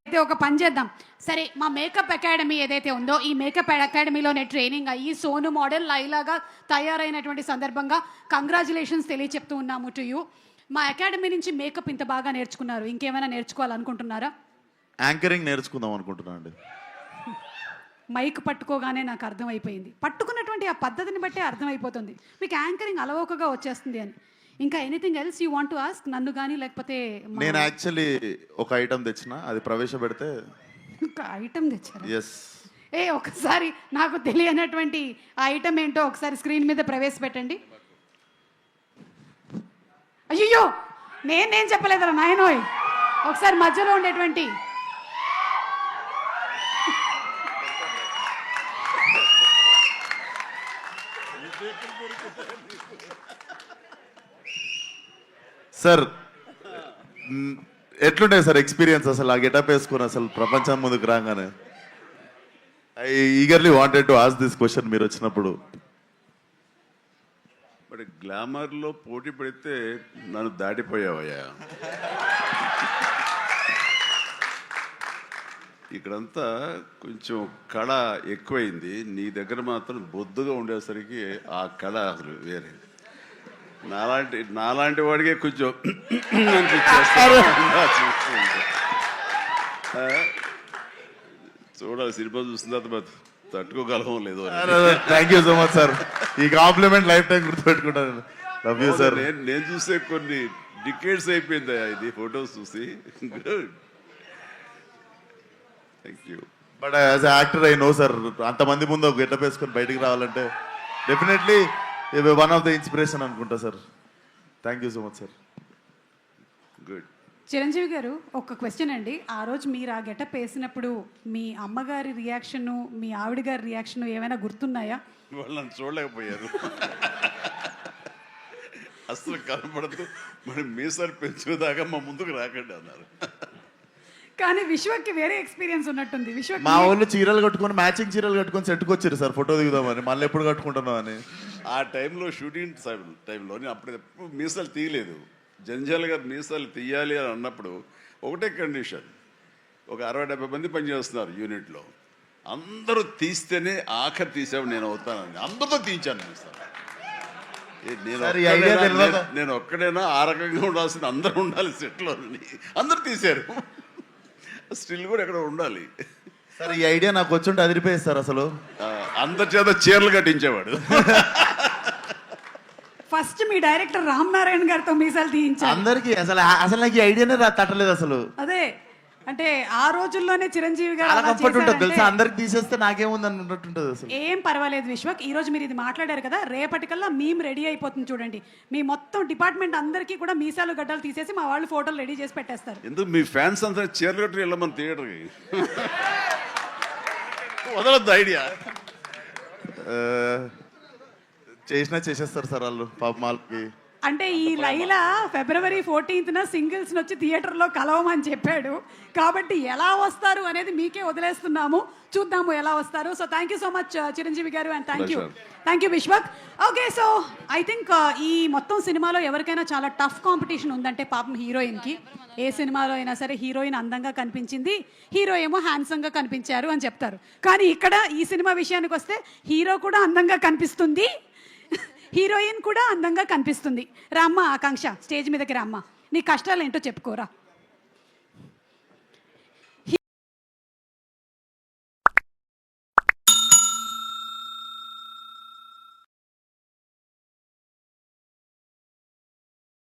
అయితే ఒక పని చేద్దాం. సరే, మా మేకప్ అకాడమీ ఏదైతే ఉందో ఈ మేకప్ అకాడమీలోనే ట్రైనింగ్ అయ్యి సోను మోడల్ లైలాగా తయారైనటువంటి సందర్భంగా కంగ్రాచులేషన్స్ తెలియచెప్తూ ఉన్నాము టు యూ. మా అకాడమీ నుంచి మేకప్ ఇంత బాగా నేర్చుకున్నారు, ఇంకేమైనా నేర్చుకోవాలనుకుంటున్నారా? యాంకరింగ్ నేర్చుకుందాం అనుకుంటున్నాను అండి. మైక్ పట్టుకోగానే నాకు అర్థమైపోయింది, పట్టుకున్నటువంటి ఆ పద్ధతిని బట్టే అర్థమైపోతుంది మీకు యాంకరింగ్ అలవోకగా వచ్చేస్తుంది అని. ఇంకా anything else you want to ask నన్ను కానీ, లేకపోతే నేను యాక్చువల్లీ ఒక ఐటమ్ తెచ్చిన, అది ప్రవేశపెడితే. ఒక ఐటమ్ తెచ్చారా? ఎస్. ఒకసారి నాకు తెలియనటువంటి ఆ ఐటమ్ ఏంటో ఒకసారి స్క్రీన్ మీద ప్రవేశపెట్టండి. అయ్యో, నేను చెప్పలేదురా నాయనోయ్. ఒకసారి మధ్యలో ఉండేటువంటి సార్, ఎట్లుంటాయి సార్ ఎక్స్పీరియన్స్ అసలు ఆ గెటప్ వేసుకుని అసలు ప్రపంచం ముందుకు రాగానే? I eagerly wanted to ask this question మీరు వచ్చినప్పుడు. మరి గ్లామర్లో పోటీ పడితే నన్ను దాటిపోయావయ్యా. ఇక్కడంతా కొంచెం కళ ఎక్కువైంది, నీ దగ్గర మాత్రం బొద్దుగా ఉండేసరికి ఆ కళ అసలు వేరే. నాలాంటి వాడికే కొంచెం చూడాలి, సినిమా చూసిన తర్వాత తట్టుకోగలమో లేదో. Thank you so much sir, ఈ కాంప్లిమెంట్ లైఫ్ టైం గుర్తుపెట్టుకుంటాను. Love you sir. నేను చూసే కొన్ని డికేట్స్ అయిపోయిందా ఇది ఫొటోస్ చూసి. Good, thank you. But as actor I know sir, అంతమంది ముందు ఒక గెటప్ వేసుకొని బయటికి రావాలంటే definitely one of the inspiration అనుకుంటా sir. Thank you so much sir. Good. Chiranjeevi garu, ఒక క్వశ్చన్ అండి. ఆ రోజు మీరు ఆ గెటప్ వేసినప్పుడు మీ అమ్మగారి రియాక్షను, మీ ఆవిడ గారి రియాక్షను ఏమైనా గుర్తున్నాయా? వాళ్ళు నన్ను చూడలేకపోయారు, అసలు కనపడదు, మరి మీసాలు పెంచుదాకా మా ముందుకు రాకండి అన్నారు. కానీ విశ్వక్కి వేరే ఎక్స్పీరియన్స్ ఉన్నట్టుంది. విశ్వ మా వాళ్ళు చీరలు కట్టుకొని, మ్యాచింగ్ చీరలు కట్టుకొని సెట్కి వచ్చారు సార్ ఫోటో దిగుదామని. మళ్ళీ ఎప్పుడు కట్టుకుంటున్నాం అని. ఆ టైంలో షూటింగ్ టైంలో అప్పుడు ఎప్పుడు మీసాలు తీయలేదు. జంజాల్ గారు మీసాలు తీయాలి అని అన్నప్పుడు ఒకటే కండిషన్, ఒక 60-70 మంది పనిచేస్తున్నారు యూనిట్లో, అందరూ తీస్తేనే ఆఖరి తీసేవాడు నేను అవుతానని అందరితో తీయించాను మీసాలు. నేను ఒక్కడైనా ఆ రకంగా ఉండాల్సిన, అందరూ ఉండాలి సెట్లో, అందరూ తీశారు. స్టిల్ కూడా ఎక్కడ ఉండాలి సార్. ఈ ఐడియా నాకు వచ్చి అదిరిపోయేది సార్. అసలు అందరి చేత చీరలు కట్టించేవాడు. ఫస్ట్ మీ డైరెక్టర్ రామ్ నారాయణ గారితో మీసాలు తీయించారు అందరికి. అసలు నాకు ఈ ఐడియానే తట్టలేదు అసలు. అదే అంటే ఆ రోజుల్లోనే చిరంజీవి గారు చాలా కంఫర్ట్ ఉంటుంది తెలుసా, అందరికి తీసేస్తే నాకేముంది అన్నట్టుంటది అసలు. ఏం పర్వాలేదు విశ్వక్, ఈ రోజు మీరు ఇది మాట్లాడారు కదా, రేపటికల్లా మేము రెడీ అయిపోతుంది చూడండి. మీ మొత్తం డిపార్ట్మెంట్ అందరికీ కూడా మీసాలు గడ్డలు తీసేసి మా వాళ్ళు ఫోటోలు రెడీ చేసి పెట్టేస్తారు. ఎందుకు మీ ఫ్యాన్స్ అంతా చీరలు కట్టి వెళ్ళమని థియేటర్కి వదలొద్దు ఐడియా. చేసేస్తారు సార్ వాళ్ళు పాప మాల్కి. అంటే ఈ లైలా February 14th సింగిల్స్ వచ్చి థియేటర్లో కలవమని చెప్పాడు కాబట్టి ఎలా వస్తారు అనేది మీకే వదిలేస్తున్నాము, చూద్దాము ఎలా వస్తారు. So thank you so much Chiranjeevi garu, and thank you Vishwak. Okay, so I think ఈ మొత్తం సినిమాలో ఎవరికైనా చాలా టఫ్ కాంపిటీషన్ ఉందంటే పాపం హీరోయిన్కి. ఏ సినిమాలో అయినా సరే హీరోయిన్ అందంగా కనిపించింది, హీరో ఏమో హ్యాండ్సమ్గా కనిపించారు అని చెప్తారు. కానీ ఇక్కడ ఈ సినిమా విషయానికి వస్తే హీరో కూడా అందంగా కనిపిస్తుంది, హీరోయిన్ కూడా అందంగా కనిపిస్తుంది. రామ్మ ఆకాంక్ష, స్టేజ్ మీదకి రామ్మ, నీ కష్టాలు ఏంటో చెప్పుకోరా.